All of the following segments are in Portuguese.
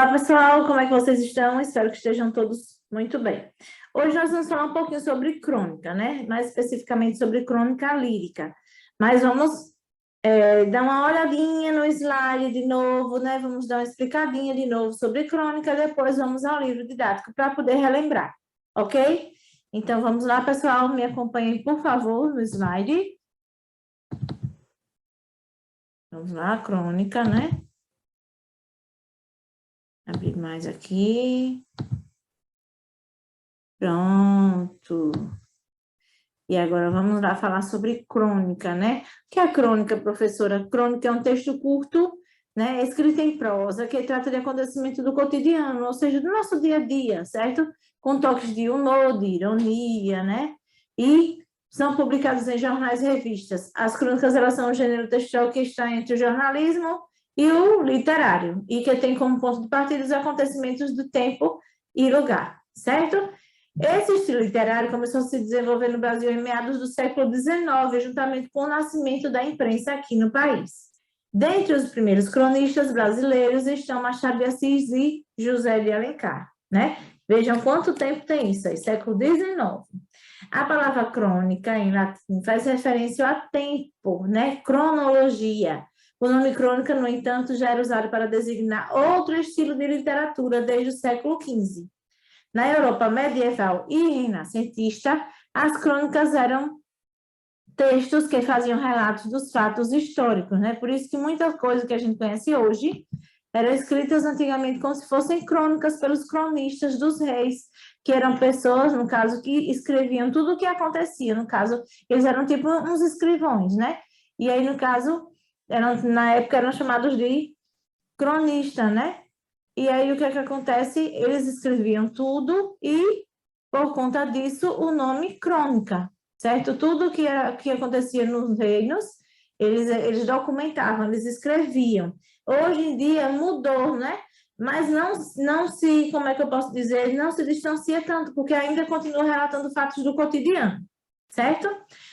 Olá, pessoal, como é que vocês estão? Espero que estejam todos muito bem. Hoje nós vamos falar um pouquinho sobre crônica, né? Mais especificamente sobre crônica lírica. Mas vamos dar uma olhadinha no slide de novo, né? Vamos dar uma explicadinha de novo sobre crônica, depois vamos ao livro didático para poder relembrar, ok? Então, vamos lá, pessoal, me acompanhem, por favor, no slide. Vamos lá, crônica, né? Abrir mais aqui. Pronto. E agora vamos lá falar sobre crônica, né? O que é a crônica, professora? Crônica é um texto curto, né? Escrito em prosa, que trata de acontecimento do cotidiano, ou seja, do nosso dia a dia, certo? Com toques de humor, de ironia, né? E são publicados em jornais e revistas. As crônicas, elas são um gênero textual que está entre o jornalismo e o literário, e que tem como ponto de partida os acontecimentos do tempo e lugar, certo? Esse estilo literário começou a se desenvolver no Brasil em meados do século XIX, juntamente com o nascimento da imprensa aqui no país. Dentre os primeiros cronistas brasileiros estão Machado de Assis e José de Alencar, né? Vejam quanto tempo tem isso aí, século XIX. A palavra crônica, em latim, faz referência a tempo, né? Cronologia. O nome crônica, no entanto, já era usado para designar outro estilo de literatura desde o século XV. Na Europa medieval e renascentista, as crônicas eram textos que faziam relatos dos fatos históricos, né? Por isso que muita coisa que a gente conhece hoje eram escritas antigamente como se fossem crônicas pelos cronistas dos reis, que eram pessoas, no caso, que escreviam tudo o que acontecia. No caso, eles eram tipo uns escrivões, né? E aí, no caso, na época eram chamados de cronista, né? E aí, o que é que acontece? Eles escreviam tudo e, por conta disso, o nome crônica, certo? Tudo que acontecia nos reinos, eles documentavam, eles escreviam. Hoje em dia mudou, né? Mas não se, como é que eu posso dizer, não se distancia tanto, porque ainda continua relatando fatos do cotidiano, certo?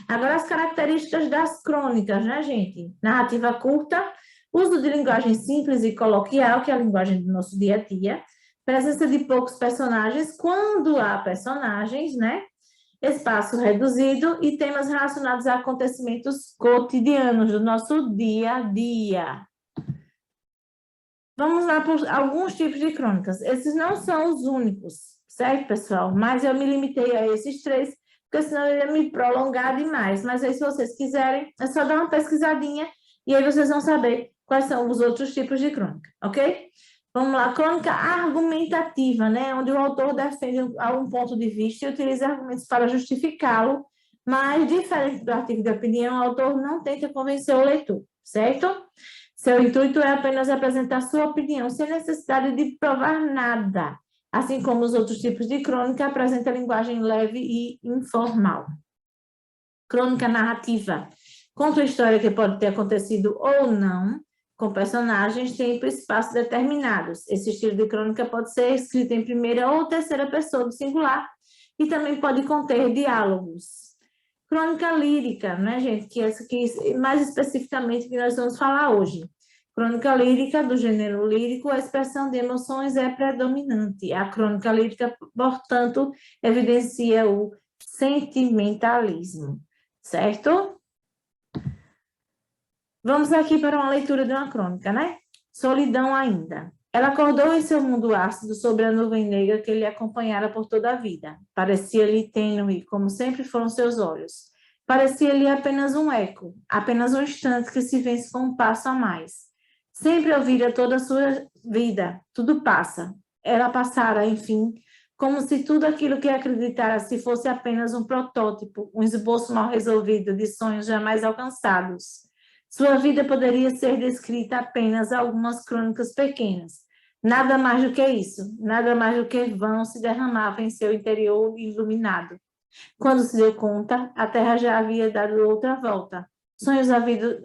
Agora, as características das crônicas, né, gente? Narrativa curta, uso de linguagem simples e coloquial, que é a linguagem do nosso dia a dia, presença de poucos personagens, quando há personagens, né? Espaço reduzido e temas relacionados a acontecimentos cotidianos do nosso dia a dia. Vamos lá por alguns tipos de crônicas. Esses não são os únicos, certo, pessoal? Mas eu me limitei a esses três, porque senão eu ia me prolongar demais. Mas aí, se vocês quiserem, é só dar uma pesquisadinha e aí vocês vão saber quais são os outros tipos de crônica, ok? Vamos lá, crônica argumentativa, né? Onde o autor defende algum ponto de vista e utiliza argumentos para justificá-lo, mas, diferente do artigo de opinião, o autor não tenta convencer o leitor, certo? Seu intuito é apenas apresentar sua opinião, sem necessidade de provar nada, assim como os outros tipos de crônica, apresenta linguagem leve e informal. Crônica narrativa. Conta a história que pode ter acontecido ou não, com personagens, tempo e espaço determinados. Esse estilo de crônica pode ser escrito em primeira ou terceira pessoa do singular e também pode conter diálogos. Crônica lírica, né, gente? Que é essa que, mais especificamente, que nós vamos falar hoje. Crônica lírica, do gênero lírico, a expressão de emoções é predominante. A crônica lírica, portanto, evidencia o sentimentalismo, certo? Vamos aqui para uma leitura de uma crônica, né? Solidão ainda. Ela acordou em seu mundo ácido sobre a nuvem negra que lhe acompanhara por toda a vida. Parecia-lhe tênue, como sempre foram seus olhos. Parecia-lhe apenas um eco, apenas um instante que se vence com um passo a mais. Sempre ouvira toda a sua vida, tudo passa. Ela passara, enfim, como se tudo aquilo que acreditara se fosse apenas um protótipo, um esboço mal resolvido de sonhos jamais alcançados. Sua vida poderia ser descrita apenas algumas crônicas pequenas. Nada mais do que isso, nada mais do que vão se derramava em seu interior iluminado. Quando se deu conta, a terra já havia dado outra volta. Sonhos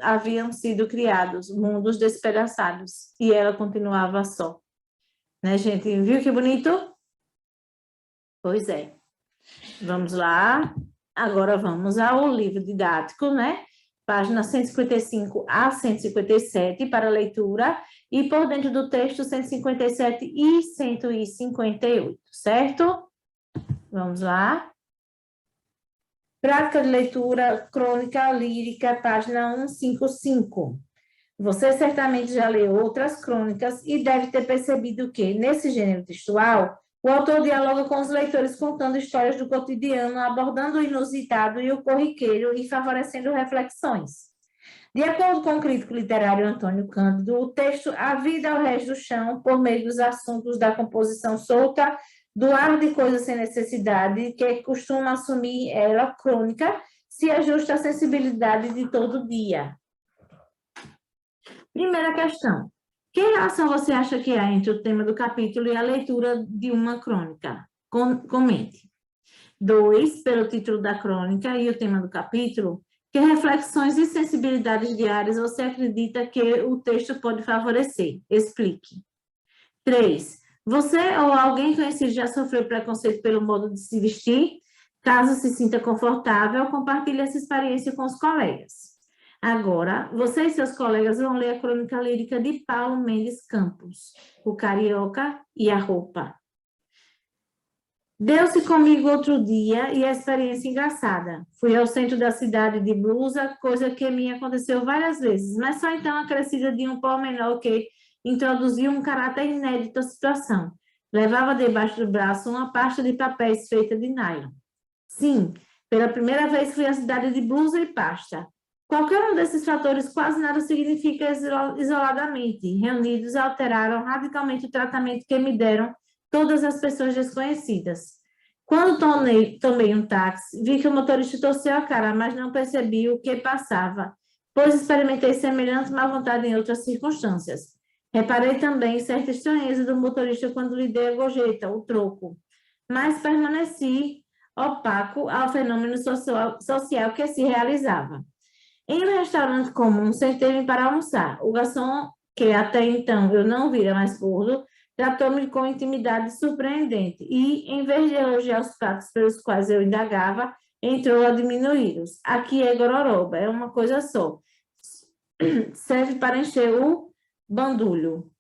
haviam sido criados, mundos despedaçados, e ela continuava só. Né, gente? Viu que bonito? Pois é. Vamos lá. Agora vamos ao livro didático, né? página 155 a 157 para leitura, e por dentro do texto 157 e 158, certo? Vamos lá. Prática de leitura, crônica lírica, página 155. Você certamente já leu outras crônicas e deve ter percebido que, nesse gênero textual, o autor dialoga com os leitores contando histórias do cotidiano, abordando o inusitado e o corriqueiro e favorecendo reflexões. De acordo com o crítico literário Antônio Cândido, o texto A Vida ao Rés do Chão, por meio dos assuntos da composição solta, do ar de coisa sem necessidade, que costuma assumir ela, crônica, se ajusta à sensibilidade de todo dia. Primeira questão. Que relação você acha que há entre o tema do capítulo e a leitura de uma crônica? Comente. 2, pelo título da crônica e o tema do capítulo, que reflexões e sensibilidades diárias você acredita que o texto pode favorecer? Explique. 3, você ou alguém conhecido já sofreu preconceito pelo modo de se vestir? Caso se sinta confortável, compartilhe essa experiência com os colegas. Agora, você e seus colegas vão ler a crônica lírica de Paulo Mendes Campos, O Carioca e a Roupa. Deu-se comigo outro dia e a experiência engraçada. Fui ao centro da cidade de blusa, coisa que me aconteceu várias vezes, mas só então acrescida de um pormenor que introduziu um caráter inédito à situação. Levava debaixo do braço uma pasta de papéis feita de nylon. Sim, pela primeira vez fui à cidade de blusa e pasta. Qualquer um desses fatores quase nada significa isoladamente. Reunidos, alteraram radicalmente o tratamento que me deram todas as pessoas desconhecidas. Quando tomei um táxi, vi que o motorista torceu a cara, mas não percebi o que passava, pois experimentei semelhante má vontade em outras circunstâncias. Reparei também certa estranheza do motorista quando lhe dei a gorjeta, o troco, mas permaneci opaco ao fenômeno social que se realizava. Em um restaurante comum, sentei-me para almoçar. O garçom, que até então eu não vira mais gordo, tratou-me com intimidade surpreendente e, em vez de elogiar os pratos pelos quais eu indagava, entrou a diminuí-los. Aqui é gororoba, é uma coisa só. Serve para encher o bandulho.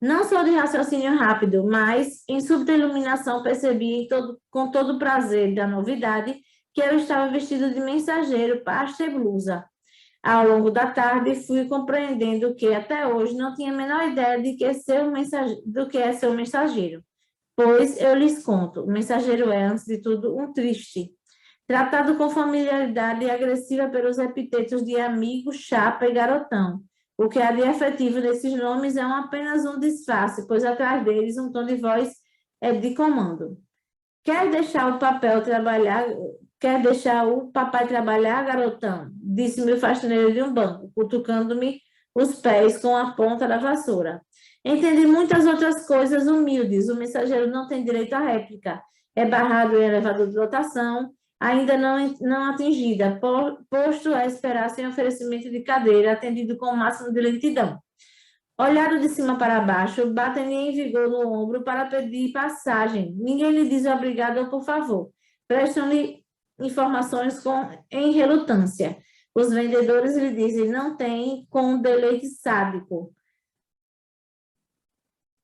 Não sou de raciocínio rápido, mas, em súbita iluminação, percebi com todo o prazer da novidade que eu estava vestido de mensageiro, pasta e blusa. Ao longo da tarde, fui compreendendo que, até hoje, não tinha a menor ideia do que é ser um mensageiro. Pois, eu lhes conto, o mensageiro é, antes de tudo, um triste. Tratado com familiaridade e agressiva pelos epítetos de amigo, chapa e garotão. O que há de efetivo nesses nomes é apenas um disfarce, pois atrás deles um tom de voz é de comando. Quer deixar o papai trabalhar, garotão? Disse-me o faxineiro de um banco, cutucando-me os pés com a ponta da vassoura. Entendi muitas outras coisas humildes. O mensageiro não tem direito à réplica. É barrado em elevador de lotação, ainda não atingida, posto a esperar sem oferecimento de cadeira, atendido com o máximo de lentidão. Olhado de cima para baixo, batem-lhe em vigor no ombro para pedir passagem. Ninguém lhe diz obrigado ou por favor. Prestam-lhe informações em relutância. Os vendedores lhe dizem não tem, com um deleite sádico.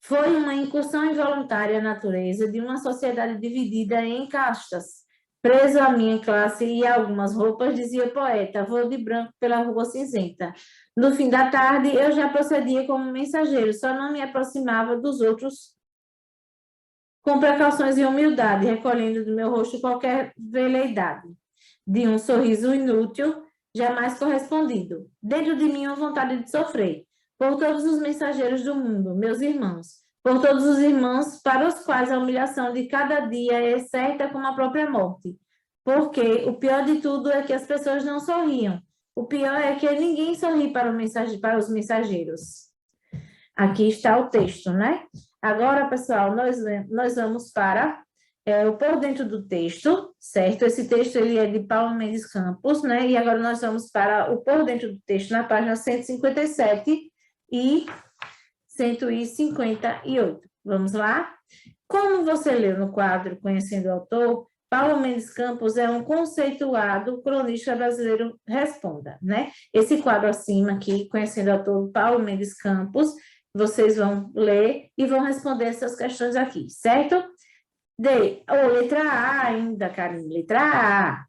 Foi uma incursão involuntária à natureza de uma sociedade dividida em castas. Preso à minha classe e a algumas roupas, dizia o poeta, vou de branco pela rua cinzenta. No fim da tarde, eu já procedia como mensageiro, só não me aproximava dos outros com precauções e humildade, recolhendo do meu rosto qualquer veleidade, de um sorriso inútil, jamais correspondido. Dentro de mim, uma vontade de sofrer, por todos os mensageiros do mundo, meus irmãos, por todos os irmãos para os quais a humilhação de cada dia é certa como a própria morte. Porque o pior de tudo é que as pessoas não sorriam. O pior é que ninguém sorri para os mensageiros. Aqui está o texto, né? Agora, pessoal, nós vamos para o por dentro do texto, certo? Esse texto ele é de Paulo Mendes Campos, né? E agora nós vamos para o por dentro do texto na página 157 e 158. Vamos lá? Como você leu no quadro Conhecendo o Autor, Paulo Mendes Campos é um conceituado cronista brasileiro, responda, né? Esse quadro acima aqui, conhecendo o autor Paulo Mendes Campos, vocês vão ler e vão responder essas questões aqui, certo? Letra A ainda, Karine, letra A.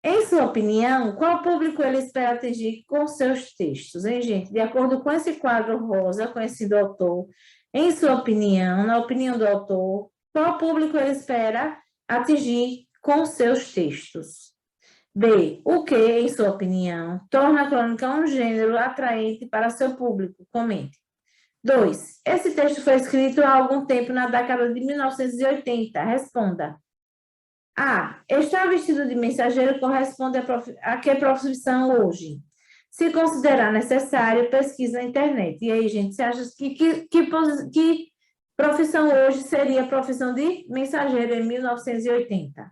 Em sua opinião, qual público ele espera atingir com seus textos, hein, gente? De acordo com esse quadro rosa, conhecido autor, em sua opinião, na opinião do autor, qual público ele espera atingir com seus textos? B. O que, em sua opinião, torna a crônica um gênero atraente para seu público? Comente. 2. Esse texto foi escrito há algum tempo na década de 1980. Responda. A. Estar vestido de mensageiro corresponde a que profissão hoje? Se considerar necessário, pesquisa na internet. E aí, gente, você acha que profissão hoje seria a profissão de mensageiro em 1980?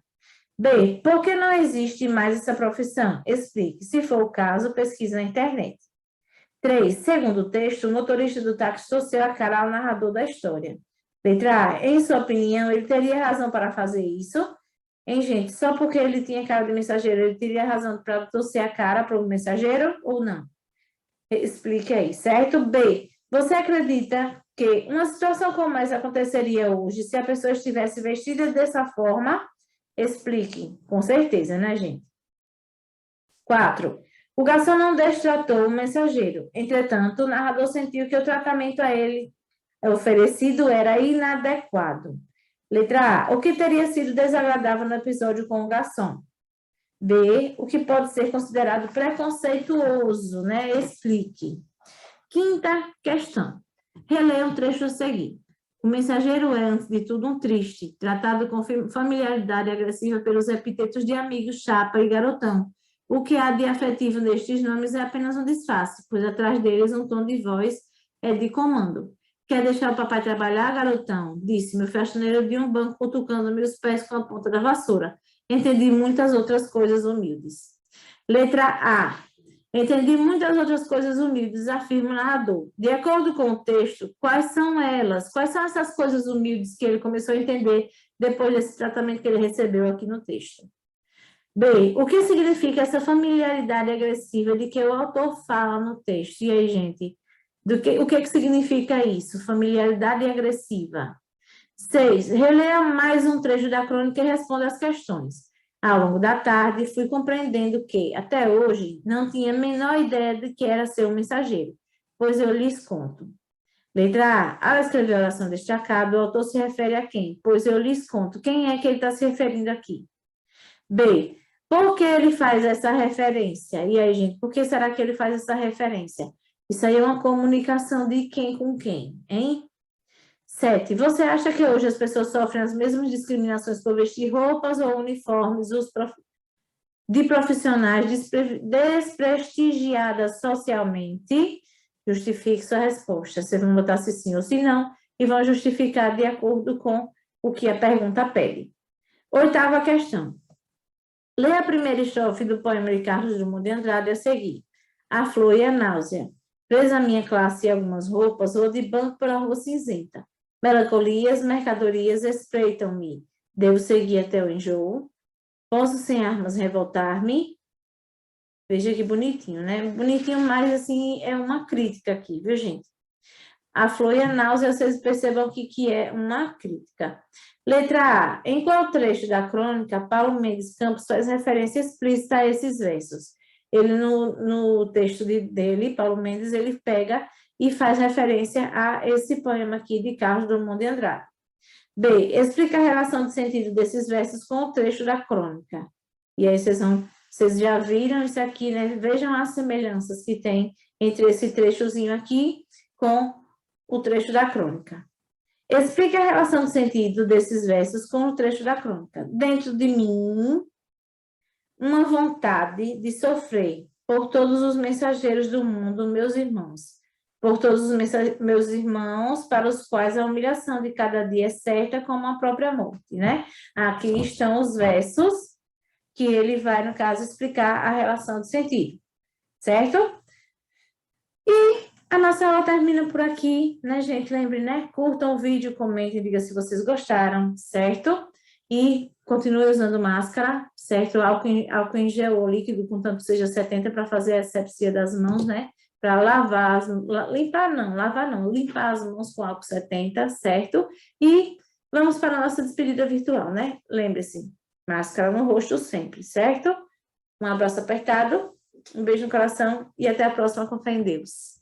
B. Por que não existe mais essa profissão? Explique. Se for o caso, pesquisa na internet. 3. Segundo o texto, o motorista do táxi torceu a cara ao narrador da história. Letra A. Em sua opinião, ele teria razão para fazer isso? Hein, gente? Só porque ele tinha cara de mensageiro, ele teria razão para torcer a cara para o mensageiro ou não? Explique aí, certo? B. Você acredita que uma situação como essa aconteceria hoje se a pessoa estivesse vestida dessa forma? Explique. Com certeza, né, gente? 4. O garçom não destratou o mensageiro. Entretanto, o narrador sentiu que o tratamento a ele oferecido era inadequado. Letra A. O que teria sido desagradável no episódio com o garçom? B. O que pode ser considerado preconceituoso, né? Explique. Quinta questão. Releia um trecho a seguir. O mensageiro é, antes de tudo, um triste, tratado com familiaridade agressiva pelos epítetos de amigo, chapa e garotão. O que há de afetivo nestes nomes é apenas um disfarce, pois atrás deles um tom de voz é de comando. Quer deixar o papai trabalhar, garotão? Disse meu faxineiro de um banco, cutucando meus pés com a ponta da vassoura. Entendi muitas outras coisas humildes. Letra A. Entendi muitas outras coisas humildes, afirma o narrador. De acordo com o texto, quais são elas? Quais são essas coisas humildes que ele começou a entender depois desse tratamento que ele recebeu aqui no texto? B. O que significa essa familiaridade agressiva de que o autor fala no texto? E aí, gente? O que significa isso? Familiaridade agressiva. 6. Releia mais um trecho da crônica e responda as questões. Ao longo da tarde, fui compreendendo que, até hoje, não tinha a menor ideia de que era ser um mensageiro, pois eu lhes conto. Letra A. Ao escrever a oração destacada, o autor se refere a quem? Pois eu lhes conto. Quem é que ele está se referindo aqui? B. Por que ele faz essa referência? E aí, gente, por que será que ele faz essa referência? Isso aí é uma comunicação de quem com quem, hein? 7. Você acha que hoje as pessoas sofrem as mesmas discriminações por vestir roupas ou uniformes de profissionais desprestigiadas socialmente? Justifique sua resposta. Vocês vão botar se sim ou se não e vão justificar de acordo com o que a pergunta pede. 8ª questão. Leia a primeira estrofe do poema de Carlos Drummond de Andrade a seguir. A flor e a náusea. Presa a minha classe e algumas roupas, vou de banco pela rua cinzenta. Melancolias, mercadorias espreitam-me. Devo seguir até o enjoo. Posso sem armas revoltar-me. Veja que bonitinho, né? Bonitinho, mas assim, é uma crítica aqui, viu, gente? A flor e a náusea, vocês percebam que é uma crítica. Letra A. Em qual trecho da crônica, Paulo Mendes Campos faz referência explícita a esses versos? Ele, no texto dele, Paulo Mendes, ele pega e faz referência a esse poema aqui de Carlos Drummond de Andrade. B. Explica a relação de sentido desses versos com o trecho da crônica. E aí vocês já viram isso aqui, né? Vejam as semelhanças que tem entre esse trechozinho aqui com o trecho da crônica. Explica a relação de sentido desses versos com o trecho da crônica. Dentro de mim, uma vontade de sofrer por todos os mensageiros do mundo, meus irmãos, por todos os meus irmãos, para os quais a humilhação de cada dia é certa como a própria morte, né? Aqui estão os versos que ele vai, no caso, explicar a relação de sentido, certo? E a nossa aula termina por aqui, né, gente? Lembre, né? Curtam o vídeo, comentem, digam se vocês gostaram, certo? E continue usando máscara, certo? Álcool em gel ou líquido, contanto seja 70, para fazer a asepsia das mãos, né? Para lavar, lavar não, limpar as mãos com álcool 70, certo? E vamos para a nossa despedida virtual, né? Lembre-se, máscara no rosto sempre, certo? Um abraço apertado, um beijo no coração e até a próxima com fé em Deus.